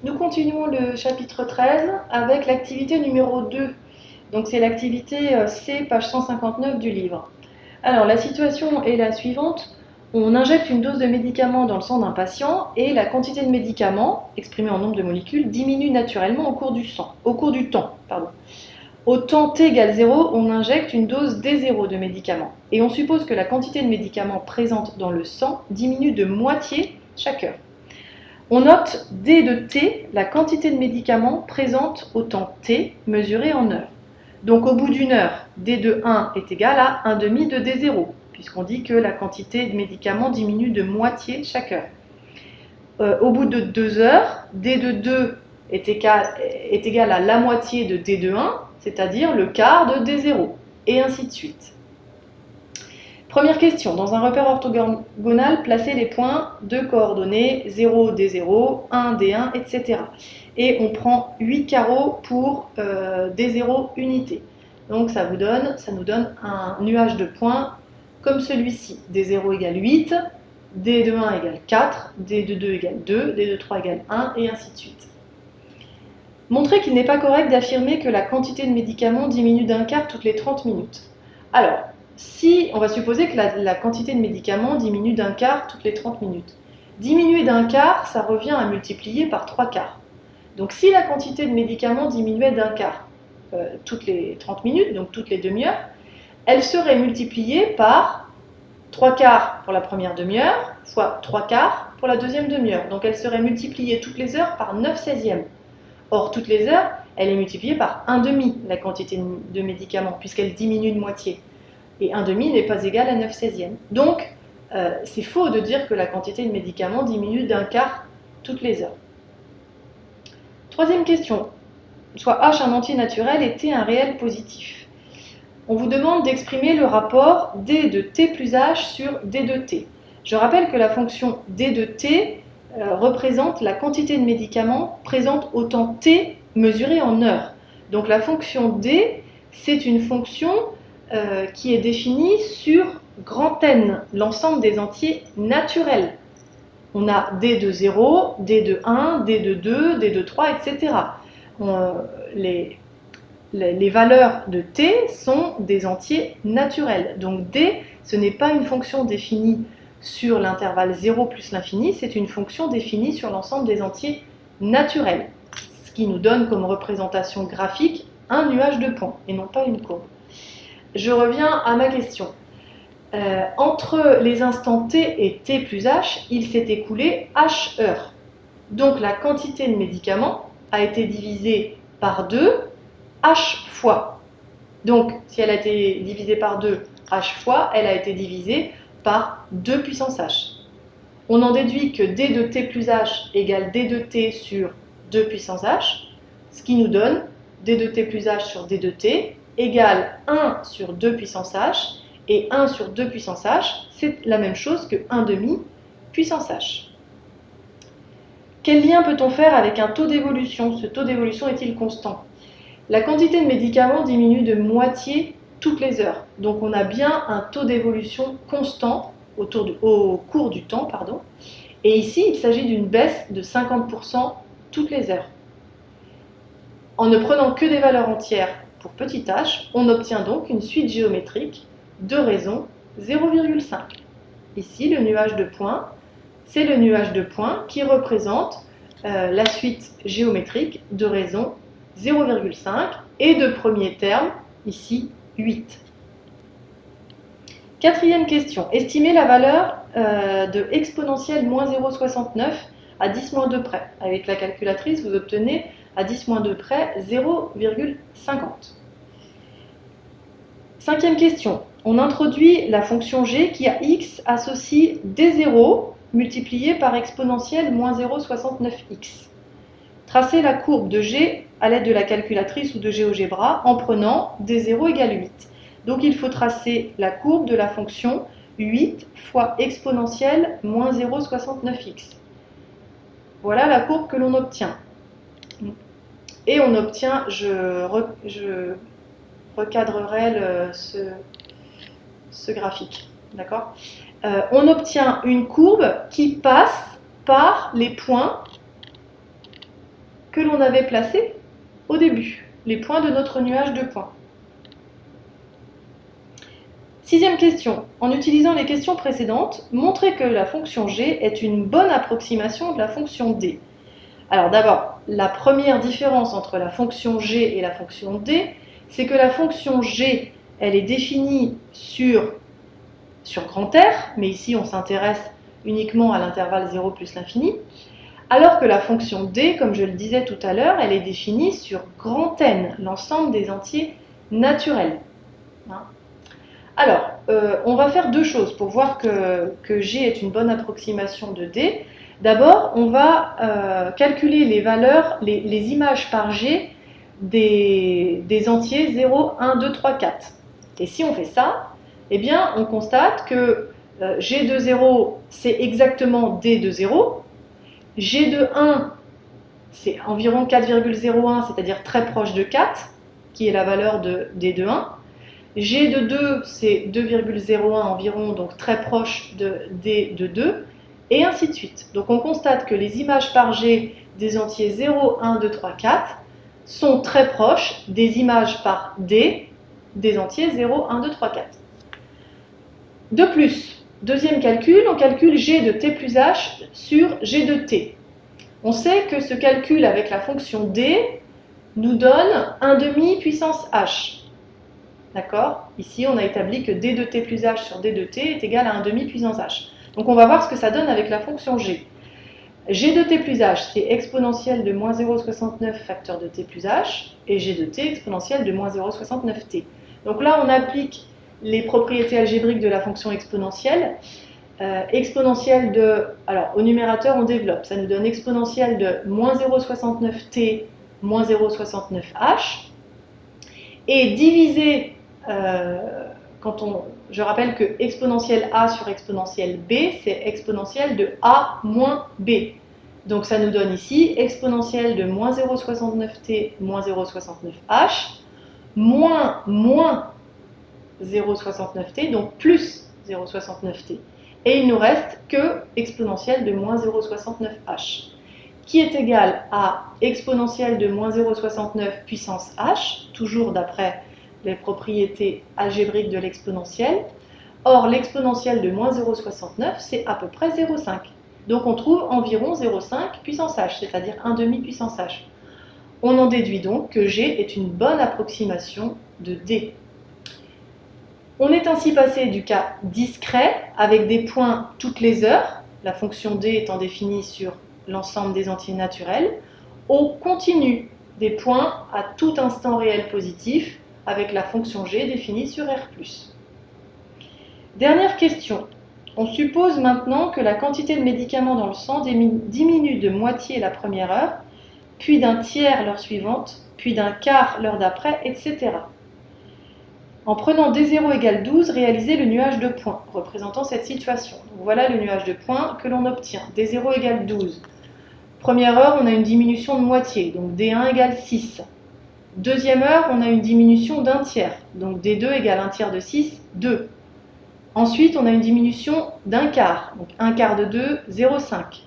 Nous continuons le chapitre 13 avec l'activité numéro 2. Donc c'est l'activité C, page 159 du livre. Alors la situation est la suivante. On injecte une dose de médicament dans le sang d'un patient et la quantité de médicament, exprimée en nombre de molécules, diminue naturellement au cours du temps. Au temps t égale 0, on injecte une dose D0 de médicament. Et on suppose que la quantité de médicament présente dans le sang diminue de moitié chaque heure. On note D de t, la quantité de médicaments présente au temps t, mesurée en heures. Donc au bout d'une heure, D de 1 est égal à 1 demi de D0, puisqu'on dit que la quantité de médicaments diminue de moitié chaque heure. Au bout de 2 heures, D de 2 est égal à la moitié de D de 1, c'est-à-dire le quart de D0, et ainsi de suite. Première question, dans un repère orthogonal, placez les points de coordonnées 0, D0, 1, D1, etc. Et on prend 8 carreaux pour D0 unité. Donc ça nous donne un nuage de points comme celui-ci. D0 égale 8, D de 1 égale 4, D de 2 égale 2, D de 3 égale 1, et ainsi de suite. Montrez qu'il n'est pas correct d'affirmer que la quantité de médicaments diminue d'un quart toutes les 30 minutes. Alors, si on va supposer que la quantité de médicaments diminue d'un quart toutes les 30 minutes. Diminuer d'un quart, ça revient à multiplier par 3 quarts. Donc si la quantité de médicaments diminuait d'un quart toutes les 30 minutes, donc toutes les demi-heures, elle serait multipliée par 3 quarts pour la première demi-heure, fois 3 quarts pour la deuxième demi-heure. Donc elle serait multipliée toutes les heures par 9/16e. Or, toutes les heures, elle est multipliée par 1 demi, la quantité de médicaments, puisqu'elle diminue de moitié. Et 1 demi n'est pas égal à 9/16e. Donc, c'est faux de dire que la quantité de médicaments diminue d'un quart toutes les heures. Troisième question. Soit H un entier naturel et T un réel positif. On vous demande d'exprimer le rapport D de T plus H sur D de T. Je rappelle que la fonction D de T représente la quantité de médicaments présente au temps T mesuré en heures. Donc la fonction D, c'est une fonction qui est définie sur grand N, l'ensemble des entiers naturels. On a D de 0, D de 1, D de 2, D de 3, etc. Les valeurs de T sont des entiers naturels. Donc D, ce n'est pas une fonction définie sur l'intervalle 0 plus l'infini, c'est une fonction définie sur l'ensemble des entiers naturels, ce qui nous donne comme représentation graphique un nuage de points et non pas une courbe. Je reviens à ma question. Entre les instants t et t plus h, il s'est écoulé h heures. Donc la quantité de médicaments a été divisée par 2 h fois. Donc si elle a été divisée par 2 h fois, elle a été divisée par 2 puissance h. On en déduit que d de t plus h égale d de t sur 2 puissance h, ce qui nous donne d de t plus h sur d de t égale 1 sur 2 puissance h, et 1 sur 2 puissance h, c'est la même chose que 1 demi puissance h. Quel lien peut-on faire avec un taux d'évolution? Ce taux d'évolution est-il constant? La quantité de médicaments diminue de moitié toutes les heures. Donc on a bien un taux d'évolution constant au cours du temps. Et ici, il s'agit d'une baisse de 50% toutes les heures. En ne prenant que des valeurs entières pour petit h, on obtient donc une suite géométrique de raison 0,5. Ici, le nuage de points, c'est le nuage de points qui représente la suite géométrique de raison 0,5 et de premier terme, ici 8. Quatrième question. Estimez la valeur de exponentielle moins 0,69 à 10-2 près. Avec la calculatrice, vous obtenez à 10-2 près 0,50. Cinquième question. On introduit la fonction g qui à x associe d0 multiplié par exponentielle moins 0,69x. Tracez la courbe de g à l'aide de la calculatrice ou de GeoGebra en prenant d0 égale 8. Donc il faut tracer la courbe de la fonction 8 fois exponentielle moins 0,69x. Voilà la courbe que l'on obtient. Et on obtient, je recadrerai ce graphique. D'accord ? On obtient une courbe qui passe par les points que l'on avait placés au début, les points de notre nuage de points. Sixième question. En utilisant les questions précédentes, montrez que la fonction g est une bonne approximation de la fonction d. Alors d'abord, la première différence entre la fonction g et la fonction d, c'est que la fonction g, elle est définie sur grand R, mais ici on s'intéresse uniquement à l'intervalle 0 plus l'infini, alors que la fonction d, comme je le disais tout à l'heure, elle est définie sur grand N, l'ensemble des entiers naturels. Alors, on va faire deux choses pour voir que G est une bonne approximation de D. D'abord, on va calculer les valeurs, les images par G des entiers 0, 1, 2, 3, 4. Et si on fait ça, eh bien, on constate que G de 0, c'est exactement D de 0. G de 1, c'est environ 4,01, c'est-à-dire très proche de 4, qui est la valeur de D de 1. G de 2, c'est 2,01 environ, donc très proche de D de 2, et ainsi de suite. Donc on constate que les images par G des entiers 0, 1, 2, 3, 4 sont très proches des images par D des entiers 0, 1, 2, 3, 4. De plus, deuxième calcul, on calcule G de T plus H sur G de T. On sait que ce calcul avec la fonction D nous donne 1,5 puissance H. D'accord? Ici, on a établi que d de t plus h sur d de t est égal à 1,5 puissance h. Donc, on va voir ce que ça donne avec la fonction g. G de t plus h, c'est exponentielle de moins 0,69 facteur de t plus h, et g de t exponentielle de moins 0,69t. Donc là, on applique les propriétés algébriques de la fonction exponentielle. Exponentielle de... Alors, au numérateur, on développe. Ça nous donne exponentielle de moins 0,69t moins 0,69h. Et divisé... je rappelle que exponentielle a sur exponentielle b, c'est exponentielle de a moins b. Donc ça nous donne ici exponentielle de moins 0,69t moins 0,69h moins 0,69t, donc plus 0,69t. Et il nous reste que exponentielle de moins 0,69h, qui est égal à exponentielle de moins 0,69 puissance h, toujours d'après les propriétés algébriques de l'exponentielle. Or, l'exponentielle de moins 0,69, c'est à peu près 0,5. Donc, on trouve environ 0,5 puissance h, c'est-à-dire 1,5 puissance h. On en déduit donc que G est une bonne approximation de D. On est ainsi passé du cas discret, avec des points toutes les heures, la fonction D étant définie sur l'ensemble des entiers naturels, au continu, des points à tout instant réel positif, avec la fonction g définie sur R+. Dernière question. On suppose maintenant que la quantité de médicaments dans le sang diminue de moitié la première heure, puis d'un tiers l'heure suivante, puis d'un quart l'heure d'après, etc. En prenant D0 égale 12, réalisez le nuage de points représentant cette situation. Donc voilà le nuage de points que l'on obtient. D0 égale 12. Première heure, on a une diminution de moitié, donc D1 égale 6. Deuxième heure, on a une diminution d'un tiers, donc D2 égale 1 tiers de 6, 2. Ensuite, on a une diminution d'un quart, donc 1 quart de 2, 0,5.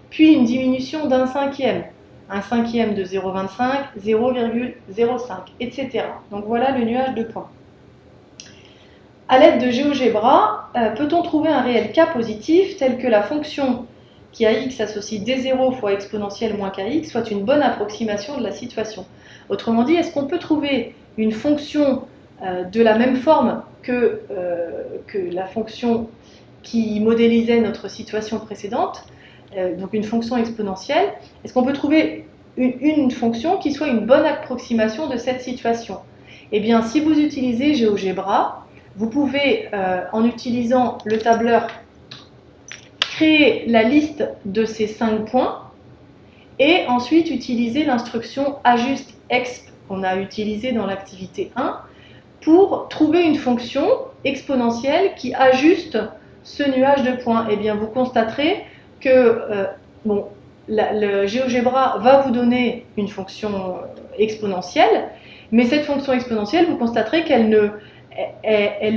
Puis une diminution d'un cinquième, un cinquième de 0,25, 0,05, etc. Donc voilà le nuage de points. À l'aide de GeoGebra, peut-on trouver un réel cas positif tel que la fonction qui à x associe D0 fois exponentielle moins kx soit une bonne approximation de la situation? Autrement dit, est-ce qu'on peut trouver une fonction de la même forme que la fonction qui modélisait notre situation précédente, donc une fonction exponentielle? Est-ce qu'on peut trouver une fonction qui soit une bonne approximation de cette situation? Eh bien, si vous utilisez GeoGebra, vous pouvez, en utilisant le tableur, créer la liste de ces 5 points et ensuite utiliser l'instruction ajuste_exp qu'on a utilisée dans l'activité 1 pour trouver une fonction exponentielle qui ajuste ce nuage de points. Eh bien, vous constaterez que le GeoGebra va vous donner une fonction exponentielle, mais cette fonction exponentielle, vous constaterez qu'elle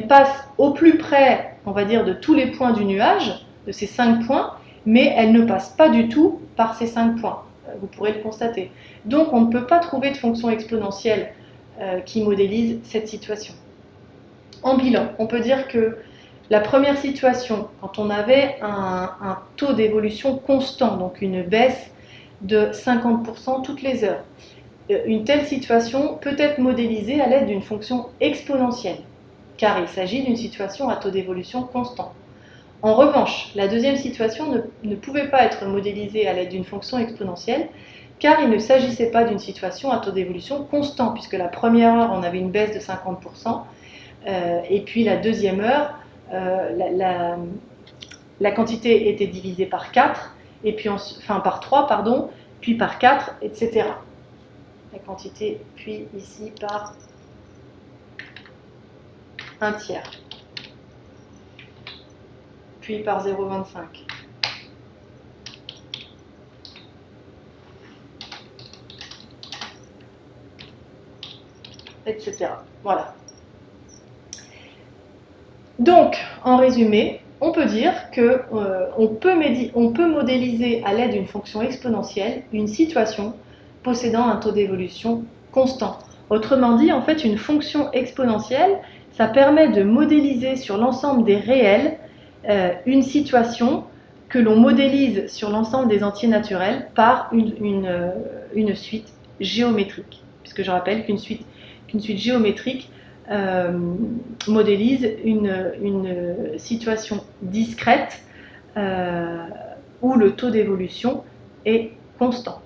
passe au plus près, on va dire, de tous les points du nuage, de ces 5 points, mais elle ne passe pas du tout par ces 5 points. Vous pourrez le constater. Donc on ne peut pas trouver de fonction exponentielle qui modélise cette situation. En bilan, on peut dire que la première situation, quand on avait un taux d'évolution constant, donc une baisse de 50% toutes les heures, une telle situation peut être modélisée à l'aide d'une fonction exponentielle, car il s'agit d'une situation à taux d'évolution constant. En revanche, la deuxième situation ne pouvait pas être modélisée à l'aide d'une fonction exponentielle, car il ne s'agissait pas d'une situation à taux d'évolution constant, puisque la première heure, on avait une baisse de 50%, et puis la deuxième heure, la quantité était divisée par 4, et puis par 3, pardon, puis par 4, etc. La quantité, puis ici par un tiers, puis par 0,25. Etc. Voilà. Donc, en résumé, on peut dire qu'on peut modéliser à l'aide d'une fonction exponentielle une situation possédant un taux d'évolution constant. Autrement dit, en fait, une fonction exponentielle, ça permet de modéliser sur l'ensemble des réels une situation que l'on modélise sur l'ensemble des entiers naturels par une suite géométrique. Puisque je rappelle qu'une suite géométrique modélise une situation discrète où le taux d'évolution est constant.